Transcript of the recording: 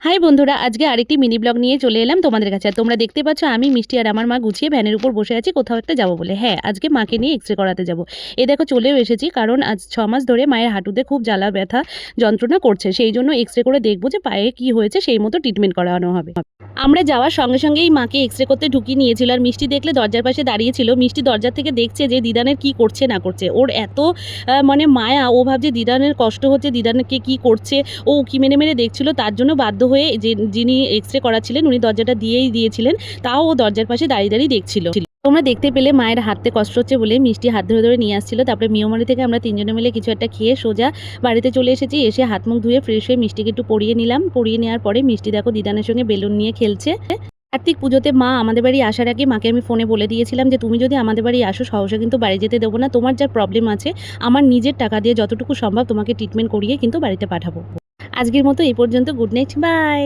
High বন্ধুরা, আজকে আরেকটি মিনি ব্লগ নিয়ে চলে এলাম তোমাদের কাছে। আর তোমরা দেখতে পাচ্ছ আমি, মিষ্টি আর আমার মা গুছিয়ে ভ্যানের উপর বসে আছি কোথাও একটা যাবো বলে। হ্যাঁ, আজকে মাকে নিয়ে এক্সরে করাতে যাব। এই দেখো চলেও এসেছি, কারণ আজ 6 মাস ধরে মায়ের হাঁটুতে খুব জ্বালা ব্যথা যন্ত্রণা করছে। সেই জন্য এক্সরে করে দেখবো যে পায়ে কি হয়েছে, সেই মতো ট্রিটমেন্ট করানো হবে। আমরা যাওয়ার সঙ্গে সঙ্গেই মাকে এক্সরে করতে ঢুকিয়ে নিয়েছিল। আর মিষ্টি দেখলে দরজার পাশে দাঁড়িয়েছিল। মিষ্টি দরজার থেকে দেখছে যে দিদানের কি করছে না করছে। ওর এত মানে মায়া, ও ভাবছে দিদানের কষ্ট হচ্ছে, দিদানকে কি করছে, ও উকি মেরে মেরে দেখছিল। তার জন্য বাধ্য হয়ে যিনি এক্সরে করাচ্ছিলেন উনি দরজাটা দিয়েই দিয়েছিলেন, তাও ও দরজার পাশে দাঁড়িয়ে দাঁড়িয়ে দেখছিল। তোমরা দেখতে পেলে মায়ের হাঁটতে কষ্ট হচ্ছে বলে মিষ্টি হাত ধরে ধরে নিয়ে আসছিল। তারপরে মিয়মারি থেকে আমরা তিনজনে মিলে কিছু একটা খেয়ে সোজা বাড়িতে চলে এসেছি। এসে হাত মুখ ধুয়ে ফ্রেশ হয়ে মিষ্টিকে একটু পরিয়ে নিলাম। পরিয়ে নেওয়ার পরে মিষ্টি দেখো দিদানের সঙ্গে বেলুন নিয়ে খেলছে। কার্তিক পুজোতে মা আমাদের বাড়ি আসার আগে মাকে আমি ফোনে বলে দিয়েছিলাম যে তুমি যদি আমাদের বাড়ি আসো সহসা কিন্তু বাড়ি যেতে দেবো না। তোমার যা প্রবলেম আছে আমার নিজের টাকা দিয়ে যতটুকু সম্ভব তোমাকে ট্রিটমেন্ট করিয়ে কিন্তু বাড়িতে পাঠাবো। আজকের মতো এই পর্যন্ত। Good night, by.